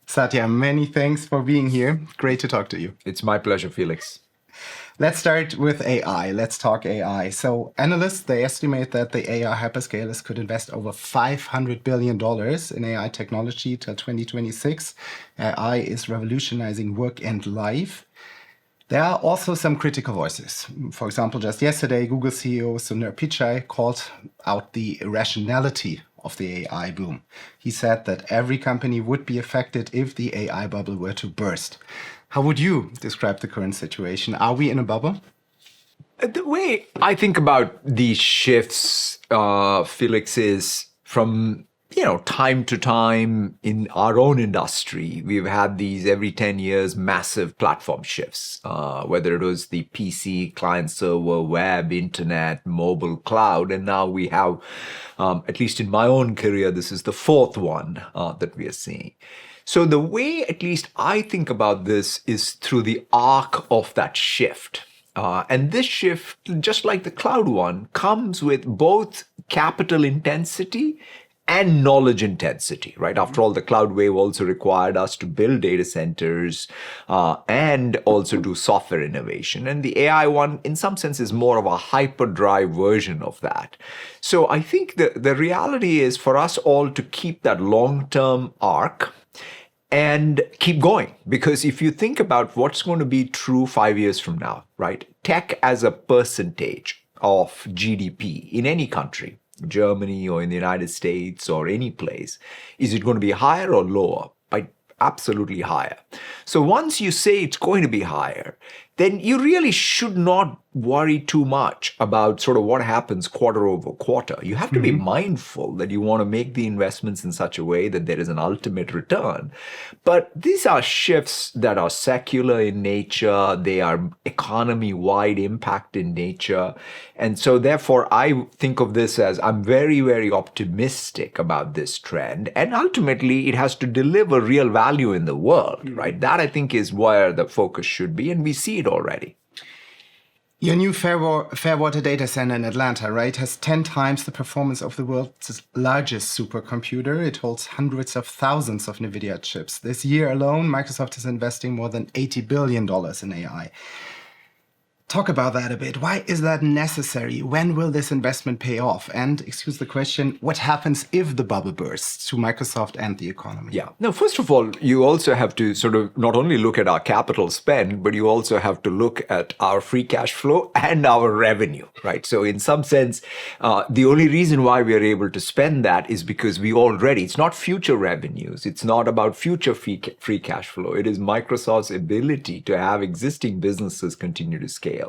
Satya, many thanks for being here. Great to talk to you. It's my pleasure, Felix. Let's start with AI. Let's talk AI. So analysts, they estimate that the AI hyperscalers could invest over $500 billion in AI technology till 2026. AI is revolutionizing work and life. There are also some critical voices. For example, just yesterday, Google CEO Sundar Pichai called out the irrationality of the AI boom. He said that every company would be affected if the AI bubble were to burst. How would you describe the current situation? Are we in a bubble? The way I think about these shifts, Felix, is from time to time in our own industry, we've had these every 10 years massive platform shifts, whether it was the PC, client server, web, internet, mobile, cloud, and now we have, at least in my own career, this is the fourth one that we are seeing. So the way at least I think about this is through the arc of that shift. And this shift, just like the cloud one, comes with both capital intensity and knowledge intensity, right? After all, the cloud wave also required us to build data centers and also do software innovation. And the AI one, in some sense, is more of a hyperdrive version of that. So I think the reality is for us all to keep that long-term arc and keep going. Because if you think about what's going to be true 5 years from now, right? Tech as a percentage of GDP in any country, Germany or in the United States or any place, is it going to be higher or lower? Absolutely higher. So once you say it's going to be higher, then you really should not worry too much about sort of what happens quarter over quarter. You have to be mindful that you want to make the investments in such a way that there is an ultimate return. But these are shifts that are secular in nature. They are economy-wide impact in nature. And so therefore, I think of this as I'm very, very optimistic about this trend. And ultimately, it has to deliver real value in the world, right? That I think is where the focus should be. And we see it already. Your new Fairwater data center in Atlanta, right, has 10 times the performance of the world's largest supercomputer. It holds hundreds of thousands of NVIDIA chips. This year alone, Microsoft is investing more than $80 billion in AI. Talk about that a bit. Why is that necessary? When will this investment pay off? And, excuse the question, what happens if the bubble bursts to Microsoft and the economy? Yeah. Now, first of all, you also have to sort of not only look at our capital spend, but you also have to look at our free cash flow and our revenue, right? So in some sense, the only reason why we are able to spend that is because it's not future revenues. It's not about future free cash flow. It is Microsoft's ability to have existing businesses continue to scale.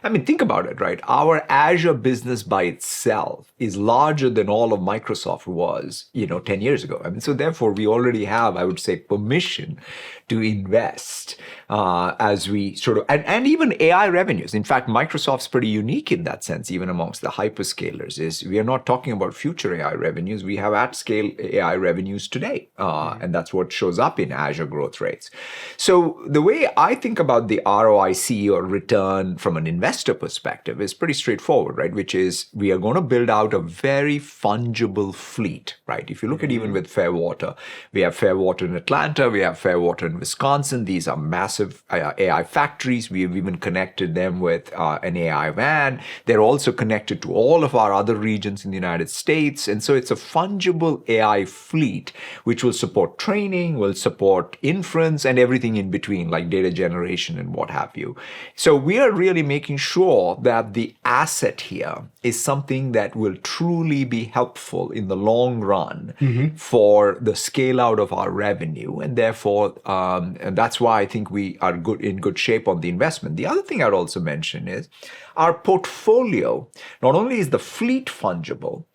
I mean, think about it, right? Our Azure business by itself is larger than all of Microsoft was, 10 years ago. I mean, so therefore, we already have, I would say, permission to invest as we sort of, and even AI revenues. In fact, Microsoft's pretty unique in that sense, even amongst the hyperscalers, is we are not talking about future AI revenues. We have at-scale AI revenues today, and that's what shows up in Azure growth rates. So the way I think about the ROIC or return from an investor perspective is pretty straightforward, right? Which is we are going to build out a very fungible fleet, right? If you look at even with Fairwater, we have Fairwater in Atlanta, we have Fairwater in Wisconsin. These are massive AI factories. We have even connected them with an AI van. They're also connected to all of our other regions in the United States. And so it's a fungible AI fleet, which will support training, will support inference, and everything in between, like data generation and what have you. So we are really making sure that the asset here is something that will truly be helpful in the long run for the scale out of our revenue. And therefore, and that's why I think we are in good shape on the investment. The other thing I'd also mention is our portfolio. Not only is the fleet fungible,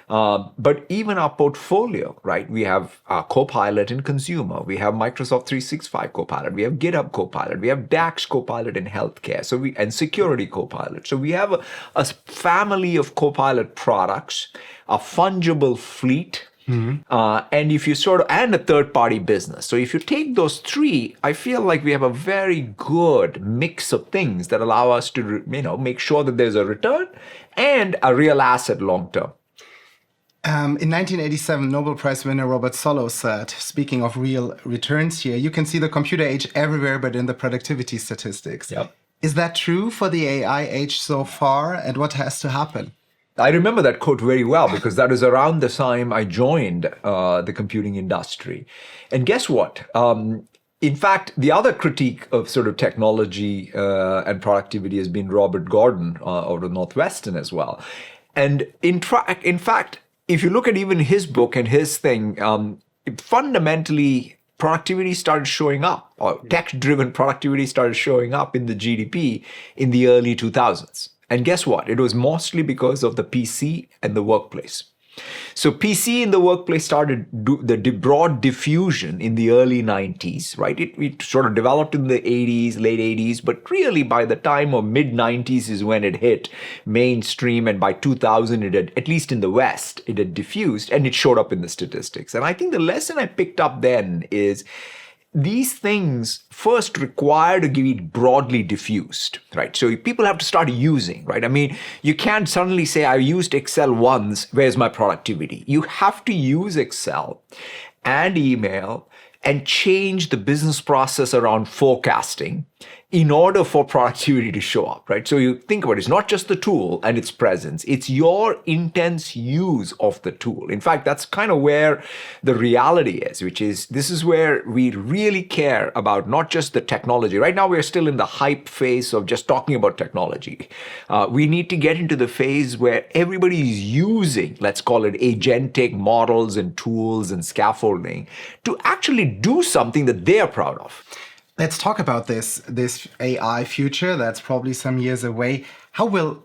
but even our portfolio, right? We have Copilot in consumer. We have Microsoft 365 Copilot. We have GitHub Copilot. We have DAX Copilot in healthcare. And security Copilot. So we have a family of Copilot products, a fungible fleet, and if you and a third-party business. So if you take those three, I feel like we have a very good mix of things that allow us to, make sure that there's a return and a real asset long-term. In 1987, Nobel Prize winner Robert Solow said, speaking of real returns here, you can see the computer age everywhere but in the productivity statistics. Yep. Is that true for the AI age so far? And what has to happen? I remember that quote very well because that was around the time I joined the computing industry. And guess what? In fact, the other critique of sort of technology and productivity has been Robert Gordon out of Northwestern as well. And in fact, if you look at even his book and his thing, fundamentally, productivity started showing up, or tech-driven productivity started showing up in the GDP in the early 2000s. And guess what? It was mostly because of the PC and the workplace. So PC in the workplace started the broad diffusion in the early 90s, right? It sort of developed in the 80s, late 80s, but really by the time of mid 90s is when it hit mainstream. And by 2000, it had, at least in the West, it had diffused and it showed up in the statistics. And I think the lesson I picked up then is these things first require to be broadly diffused, right? So people have to start using, right? I mean, you can't suddenly say, I used Excel once, where's my productivity? You have to use Excel and email and change the business process around forecasting in order for productivity to show up, right? So you think about it, it's not just the tool and its presence, it's your intense use of the tool. In fact, that's kind of where the reality is, which is this is where we really care about not just the technology. Right now, we're still in the hype phase of just talking about technology. We need to get into the phase where everybody is using, let's call it agentic models and tools and scaffolding to actually do something that they are proud of. Let's talk about this AI future that's probably some years away. How will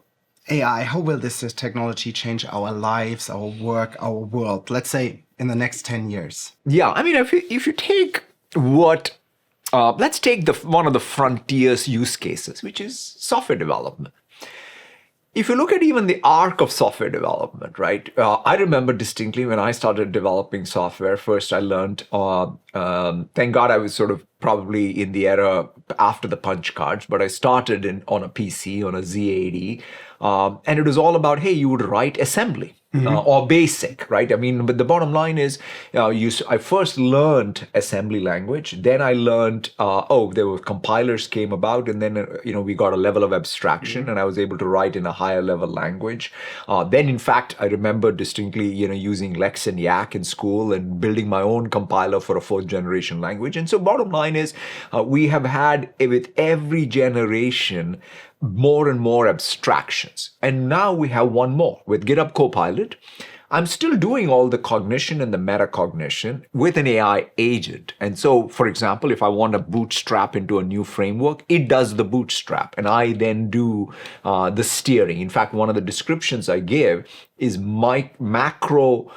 this technology change our lives, our work, our world, let's say in the next 10 years? Yeah, I mean, if you take let's take one of the frontiers use cases, which is software development. If you look at even the arc of software development, right? I remember distinctly when I started developing software, first I learned, thank God I was sort of probably in the era after the punch cards, but I started on a PC, on a Z80, and it was all about, hey, you would write assembly. Or basic, right? I mean, but the bottom line is, I first learned assembly language. Then I learned, there were compilers came about, and then we got a level of abstraction, and I was able to write in a higher level language. Then, in fact, I remember distinctly, using Lex and Yak in school and building my own compiler for a fourth generation language. And so, bottom line is, we have had with every generation more and more abstractions. And now we have one more with GitHub Copilot. I'm still doing all the cognition and the metacognition with an AI agent. And so, for example, if I want to bootstrap into a new framework, it does the bootstrap. And I then do the steering. In fact, one of the descriptions I give is macro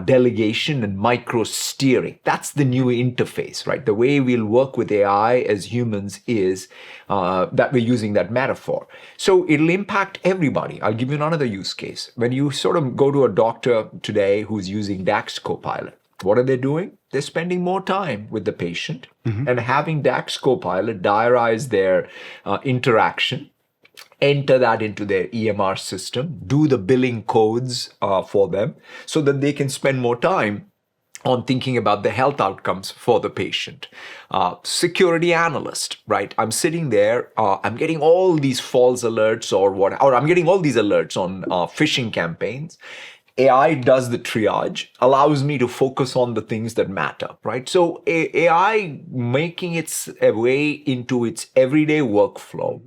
delegation and micro steering. That's the new interface, right? The way we'll work with AI as humans is that we're using that metaphor. So it'll impact everybody. I'll give you another use case. When you sort of go to a doctor today who's using DAX Copilot, what are they doing? They're spending more time with the patient and having DAX Copilot diarize their interaction, enter that into their EMR system, do the billing codes for them so that they can spend more time on thinking about the health outcomes for the patient. Security analyst, right? I'm sitting there, I'm getting all these false alerts or I'm getting all these alerts on phishing campaigns. AI does the triage, allows me to focus on the things that matter, right? So AI making its way into its everyday workflow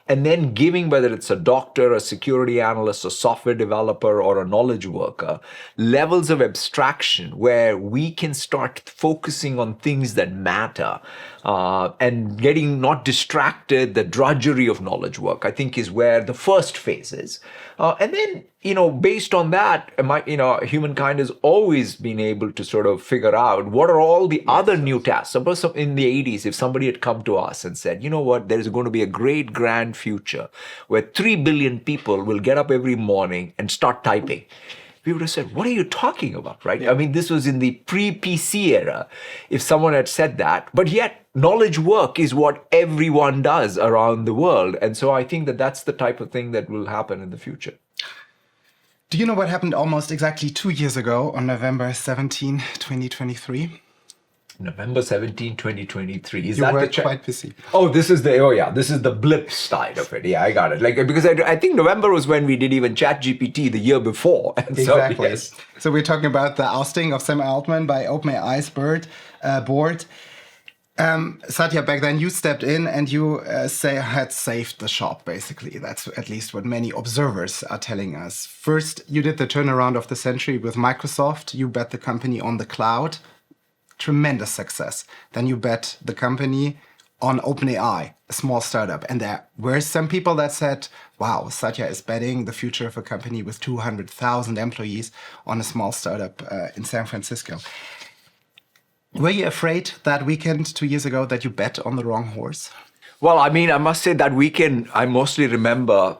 and then giving, whether it's a doctor, a security analyst, a software developer, or a knowledge worker, levels of abstraction where we can start focusing on things that matter and getting not distracted. The drudgery of knowledge work, I think, is where the first phase is. And then, based on that, humankind has always been able to sort of figure out what are all the other new tasks. Suppose in the 80s, if somebody had come to us and said, you know what, there is going to be a great grand future where 3 billion people will get up every morning and start typing. We would have said, what are you talking about, right? Yeah. I mean, this was in the pre-PC era, if someone had said that. But yet, knowledge work is what everyone does around the world. And so I think that that's the type of thing that will happen in the future. Do you know what happened almost exactly 2 years ago on November 17, 2023? November 17, 2023. Is You that were the quite busy. Oh, this is the blip side of it. Yeah, I got it. Like, because I think November was when we did even ChatGPT the year before. And Exactly. So, yes. So we're talking about the ousting of Sam Altman by OpenAI's board. Satya, back then you stepped in and you had saved the shop, basically. That's at least what many observers are telling us. First, you did the turnaround of the century with Microsoft. You bet the company on the cloud. Tremendous success. Then you bet the company on OpenAI, a small startup. And there were some people that said, wow, Satya is betting the future of a company with 200,000 employees on a small startup in San Francisco. Were you afraid that weekend 2 years ago that you bet on the wrong horse? Well, I mean, I must say that weekend, I mostly remember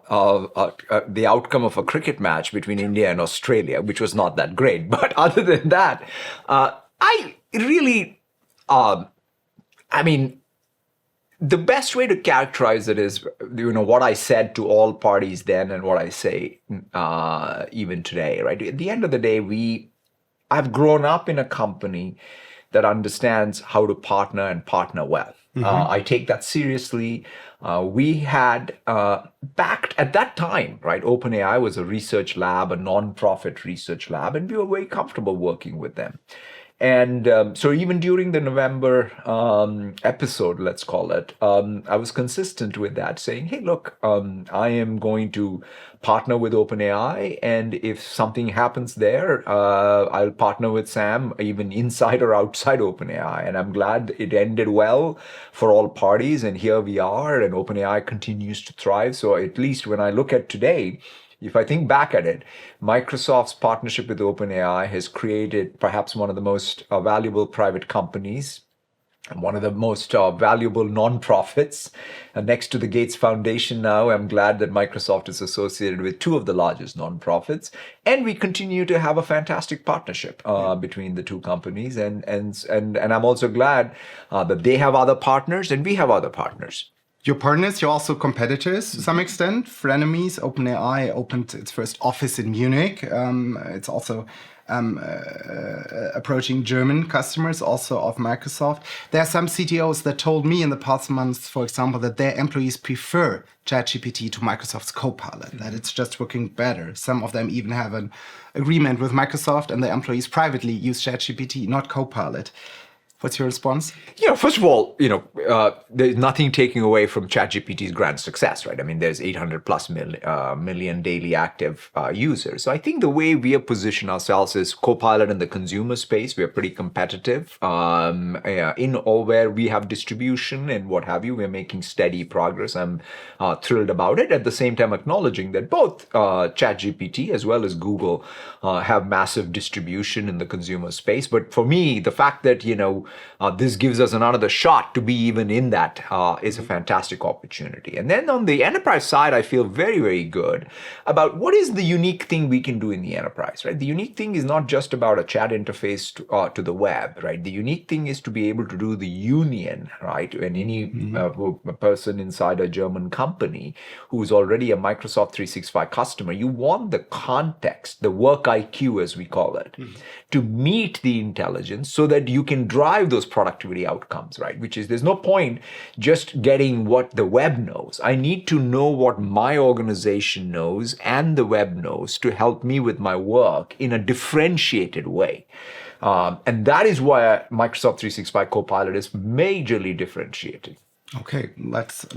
the outcome of a cricket match between India and Australia, which was not that great. But other than that, I really, I mean, the best way to characterize it is, what I said to all parties then and what I say even today, right? At the end of the day, I've grown up in a company that understands how to partner and partner well. I take that seriously. We had backed at that time, right? OpenAI was a research lab, a non-profit research lab, and we were very comfortable working with them. And so even during the November episode, let's call it, I was consistent with that, saying, hey, look, I am going to partner with OpenAI. And if something happens there, I'll partner with Sam, even inside or outside OpenAI. And I'm glad it ended well for all parties. And here we are, and OpenAI continues to thrive. So at least when I look at today, if I think back at it, Microsoft's partnership with OpenAI has created perhaps one of the most valuable private companies and one of the most valuable nonprofits. Next to the Gates Foundation now, I'm glad that Microsoft is associated with two of the largest nonprofits. And we continue to have a fantastic partnership between the two companies. And I'm also glad that they have other partners and we have other partners. Your partners, you're also competitors to some extent. Frenemies, OpenAI opened its first office in Munich. It's also approaching German customers, also of Microsoft. There are some CTOs that told me in the past months, for example, that their employees prefer ChatGPT to Microsoft's Copilot, that it's just working better. Some of them even have an agreement with Microsoft and their employees privately use ChatGPT, not Copilot. What's your response? First of all, there's nothing taking away from ChatGPT's grand success, right? I mean, there's 800 plus million daily active users. So I think the way we have positioned ourselves is Copilot in the consumer space. We are pretty competitive in all where we have distribution and what have you. We're making steady progress. I'm thrilled about it. At the same time, acknowledging that both ChatGPT as well as Google have massive distribution in the consumer space. But for me, the fact that, this gives us another shot to be even in that is a fantastic opportunity. And then on the enterprise side, I feel very, very good about what is the unique thing we can do in the enterprise, right? The unique thing is not just about a chat interface to the web, right? The unique thing is to be able to do the union, right? When any person inside a German company who's already a Microsoft 365 customer, you want the context, the work IQ, as we call it, to meet the intelligence so that you can drive those productivity outcomes, right? Which is, there's no point just getting what the web knows. I need to know what my organization knows and the web knows to help me with my work in a differentiated way. And that is why Microsoft 365 Copilot is majorly differentiated. Okay, let's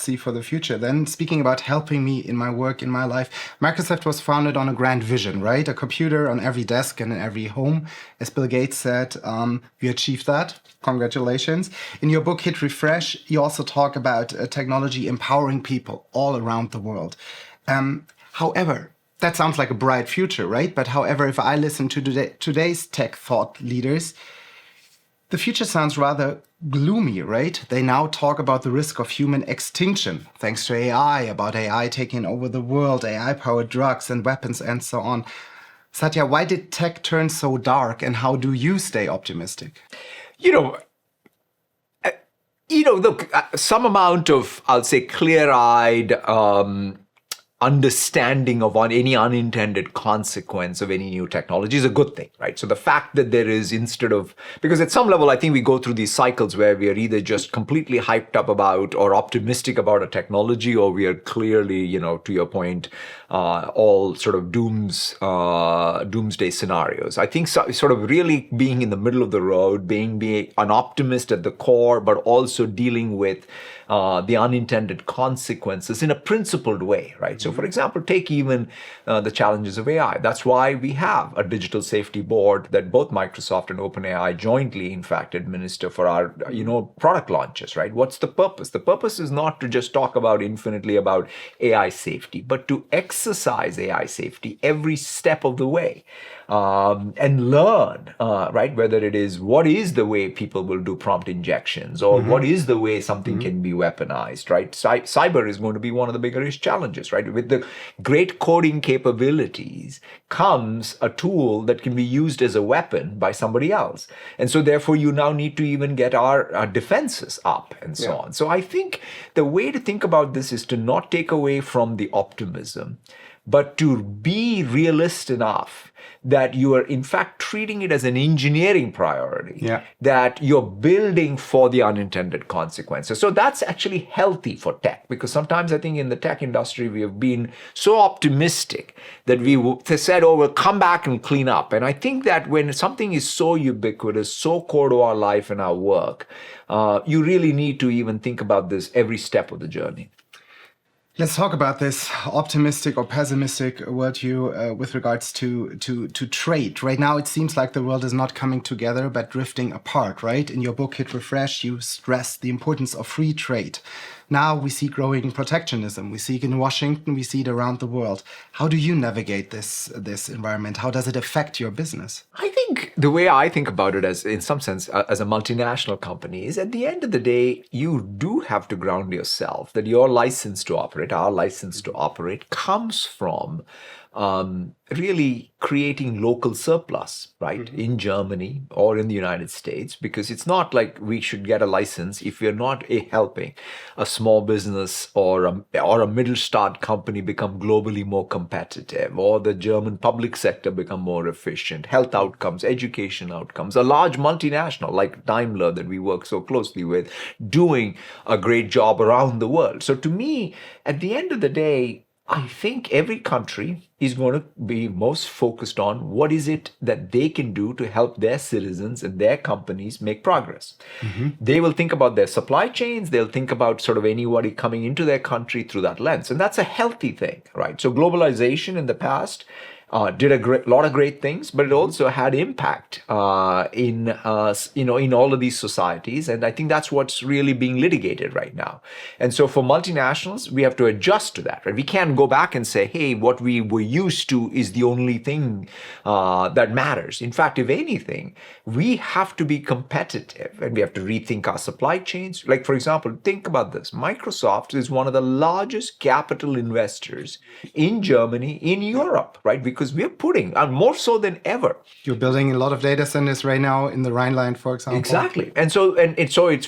see for the future. Then, speaking about helping me in my work, in my life, Microsoft was founded on a grand vision, right? A computer on every desk and in every home. As Bill Gates said, we achieved that. Congratulations. In your book, Hit Refresh, you also talk about technology empowering people all around the world. However, that sounds like a bright future, right? But however, if I listen to today's tech thought leaders, the future sounds rather gloomy, right? They now talk about the risk of human extinction thanks to AI, about AI taking over the world, AI-powered drugs and weapons and so on. Satya, why did tech turn so dark and how do you stay optimistic? Look, some amount of, I'll say, clear-eyed understanding of any unintended consequence of any new technology is a good thing, right? So the fact that there is, because at some level, I think we go through these cycles where we are either just completely hyped up about or optimistic about a technology, or we are clearly, to your point, all sort of doomsday scenarios. I think sort of really being in the middle of the road, being an optimist at the core, but also dealing with the unintended consequences in a principled way, right? So, for example, take even the challenges of AI. That's why we have a digital safety board that both Microsoft and OpenAI jointly, in fact, administer for our, product launches, right? What's the purpose? The purpose is not to just talk about infinitely about AI safety, but to exercise AI safety every step of the way. And learn, right? Whether it is what is the way people will do prompt injections, or what is the way something can be weaponized, right? Cyber is going to be one of the biggest challenges, right? With the great coding capabilities comes a tool that can be used as a weapon by somebody else. And so therefore you now need to even get our defenses up and so on. So I think the way to think about this is to not take away from the optimism, but to be realist enough that you are in fact treating it as an engineering priority, that you're building for the unintended consequences. So that's actually healthy for tech, because sometimes I think in the tech industry, we have been so optimistic that we said, we'll come back and clean up. And I think that when something is so ubiquitous, so core to our life and our work, you really need to even think about this every step of the journey. Let's talk about this optimistic or pessimistic worldview with regards to trade. Right now, it seems like the world is not coming together, but drifting apart, right? In your book, Hit Refresh, you stress the importance of free trade. Now we see growing protectionism. We see it in Washington. We see it around the world. How do you navigate this environment? How does it affect your business? I think the way I think about it, as in some sense, as a multinational company, is at the end of the day, you do have to ground yourself that your license to operate, our license to operate, comes from really creating local surplus, right, in Germany or in the United States, because it's not like we should get a license if we're not helping a small business or a middle-start company become globally more competitive, or the German public sector become more efficient, health outcomes, education outcomes, a large multinational like Daimler that we work so closely with, doing a great job around the world. So to me, at the end of the day, I think every country is going to be most focused on what is it that they can do to help their citizens and their companies make progress. They will think about their supply chains. They'll think about sort of anybody coming into their country through that lens. And that's a healthy thing, right? So globalization in the past did a lot of great things, but it also had impact in all of these societies, and I think that's what's really being litigated right now. And so for multinationals, we have to adjust to that. Right? We can't go back and say, "Hey, what we were used to is the only thing that matters." In fact, if anything, we have to be competitive, and we have to rethink our supply chains. Like, for example, think about this: Microsoft is one of the largest capital investors in Germany, in Europe, right? Because we're putting, and more so than ever. You're building a lot of data centers right now in the Rhineland, for example. Exactly. And so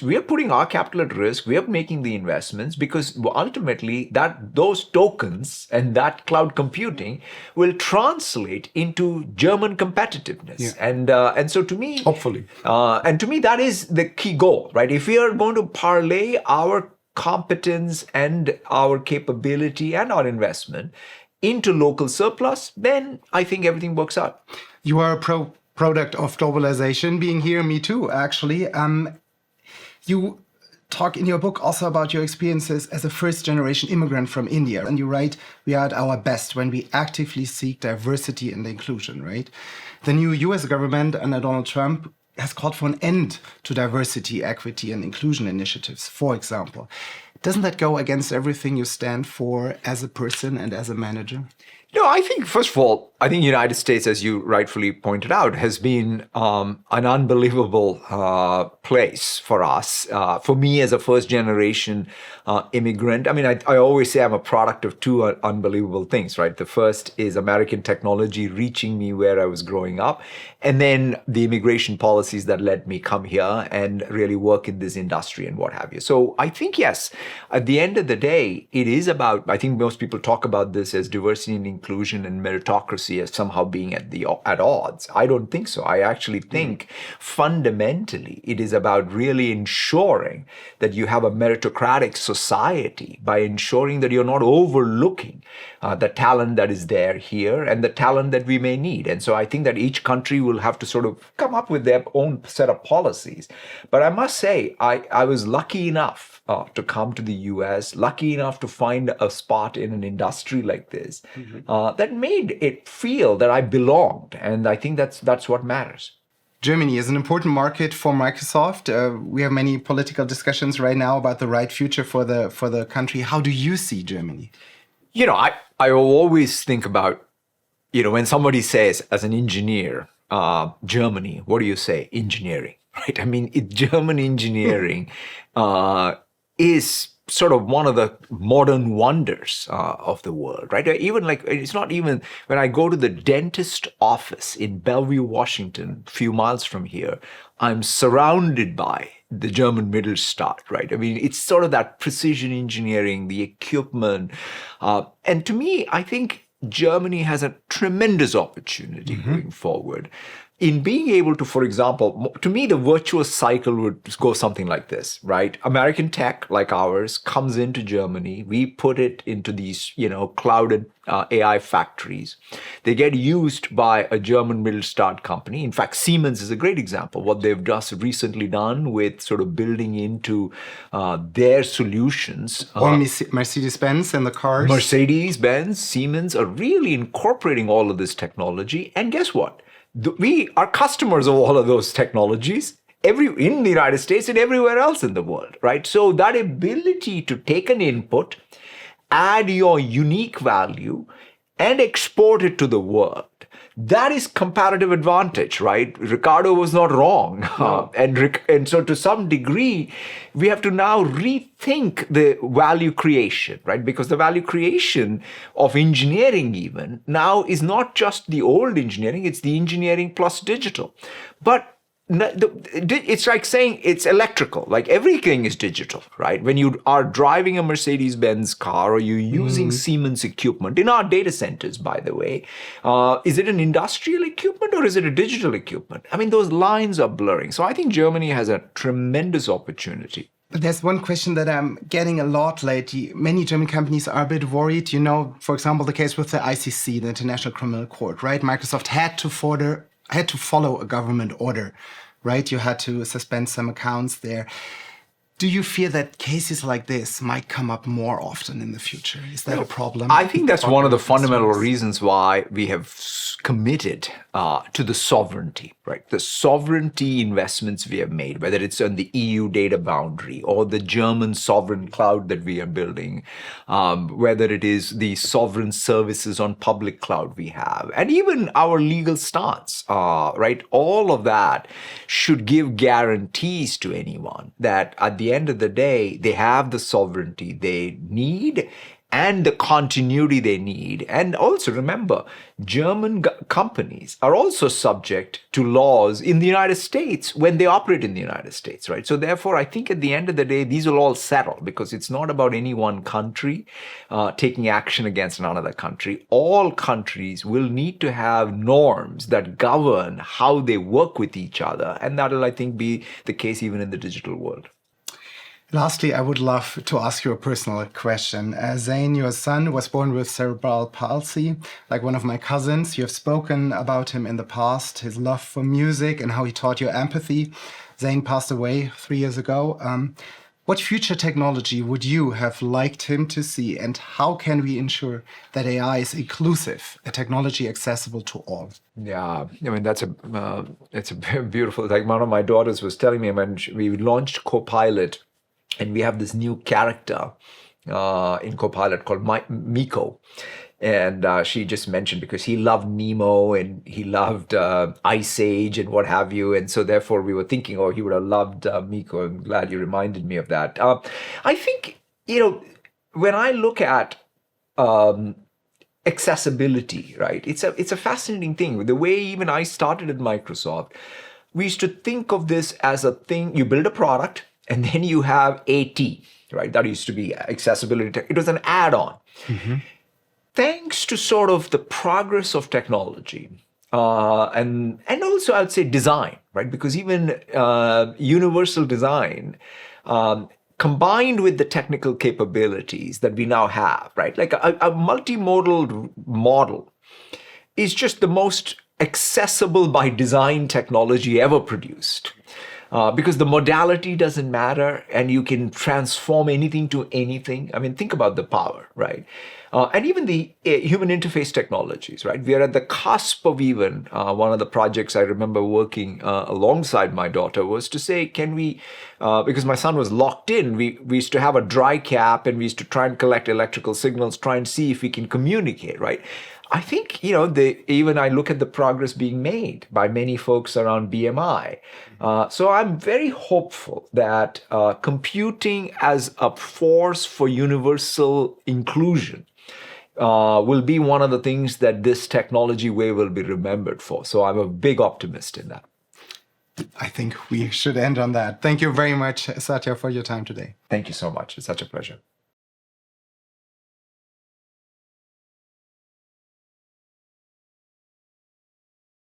we're putting our capital at risk. We're making the investments because ultimately those tokens and that cloud computing will translate into German competitiveness. And so to me, hopefully, and to me, that is the key goal, right? If we are going to parlay our competence and our capability and our investment into local surplus, then I think everything works out. You are a product of globalization. Being here, me too, actually. You talk in your book also about your experiences as a first-generation immigrant from India. And you write, "We are at our best when we actively seek diversity and inclusion," right? The new US government under Donald Trump has called for an end to diversity, equity, and inclusion initiatives, for example. Doesn't that go against everything you stand for as a person and as a manager? No, I think, first of all, I think United States, as you rightfully pointed out, has been an unbelievable place for us. For me, as a first-generation immigrant, I mean, I always say I'm a product of two unbelievable things, right? The first is American technology reaching me where I was growing up, and then the immigration policies that let me come here and really work in this industry and what have you. So I think, yes, at the end of the day, it is about, I think most people talk about this as diversity and inclusion and meritocracy as somehow being at odds. I don't think so. I actually think fundamentally it is about really ensuring that you have a meritocratic society by ensuring that you're not overlooking the talent that is there here and the talent that we may need. And so I think that each country will have to sort of come up with their own set of policies. But I must say, I was lucky enough to come to the US, lucky enough to find a spot in an industry like this that made it feel that I belonged. And I think that's what matters. Germany is an important market for Microsoft. We have many political discussions right now about the right future for the country. How do you see Germany? You know, I always think about, you know, when somebody says as an engineer, Germany, what do you say? Engineering, right? I mean, German engineering is sort of one of the modern wonders of the world, right? Even like, it's not even, when I go to the dentist office in Bellevue, Washington, a few miles from here, I'm surrounded by the German Mittelstand, right? I mean, it's sort of that precision engineering, the equipment. And to me, I think Germany has a tremendous opportunity going forward in being able to, for example, to me, the virtuous cycle would go something like this, right? American tech like ours comes into Germany. We put it into these, you know, clouded AI factories. They get used by a German Mittelstand company. In fact, Siemens is a great example. What they've just recently done with sort of building into their solutions. Or Mercedes-Benz and the cars. Mercedes-Benz, Siemens are really incorporating all of this technology. And guess what? We are customers of all of those technologies in the United States and everywhere else in the world, right? So that ability to take an input, add your unique value, and export it to the world, that is comparative advantage, right? Ricardo was not wrong. No. And so to some degree, we have to now rethink the value creation, right? Because the value creation of engineering even now is not just the old engineering, it's the engineering plus digital. But it's like saying it's electrical, like everything is digital, right? When you are driving a Mercedes-Benz car or you're using Siemens equipment in our data centers, by the way, is it an industrial equipment or is it a digital equipment? I mean, those lines are blurring. So I think Germany has a tremendous opportunity. But there's one question that I'm getting a lot lately. Many German companies are a bit worried. You know, for example, the case with the ICC, the International Criminal Court, right? Microsoft had to follow a government order, right? You had to suspend some accounts there. Do you fear that cases like this might come up more often in the future? Is that a problem? I think that's one of the fundamental reasons why we have committed to the sovereignty, right? The sovereignty investments we have made, whether it's on the EU data boundary or the German sovereign cloud that we are building, whether it is the sovereign services on public cloud we have, and even our legal stance, right? All of that should give guarantees to anyone that at the end of the day, they have the sovereignty they need and the continuity they need. And also remember, German companies are also subject to laws in the United States when they operate in the United States, right? So therefore, I think at the end of the day, these will all settle because it's not about any one country taking action against another country. All countries will need to have norms that govern how they work with each other. And that will, I think, be the case even in the digital world. Lastly, I would love to ask you a personal question. Zain, your son, was born with cerebral palsy, like one of my cousins. You have spoken about him in the past, his love for music and how he taught you empathy. Zain passed away 3 years ago. What future technology would you have liked him to see, and how can we ensure that AI is inclusive, a technology accessible to all? Yeah, I mean, it's a very beautiful, like one of my daughters was telling me when we launched Copilot, and we have this new character in Copilot called Miko. And she just mentioned because he loved Nemo and he loved Ice Age and what have you. And so therefore we were thinking, oh, he would have loved Miko. I'm glad you reminded me of that. I think, when I look at accessibility, right? It's a fascinating thing. The way even I started at Microsoft, we used to think of this as a thing. You build a product and then you have AT, right? That used to be accessibility. It was an add-on. Mm-hmm. Thanks to sort of the progress of technology, and also I'd say design, right? Because even universal design, combined with the technical capabilities that we now have, right? Like a multimodal model is just the most accessible by design technology ever produced. Because the modality doesn't matter and you can transform anything to anything. I mean, think about the power, right? And even the human interface technologies, right? We are at the cusp of even one of the projects I remember working alongside my daughter was to say, can we, because my son was locked in, we used to have a dry cap and we used to try and collect electrical signals, try and see if we can communicate, right? I think, even I look at the progress being made by many folks around BMI. So I'm very hopeful that computing as a force for universal inclusion will be one of the things that this technology wave will be remembered for. So I'm a big optimist in that. I think we should end on that. Thank you very much, Satya, for your time today. Thank you so much. It's such a pleasure.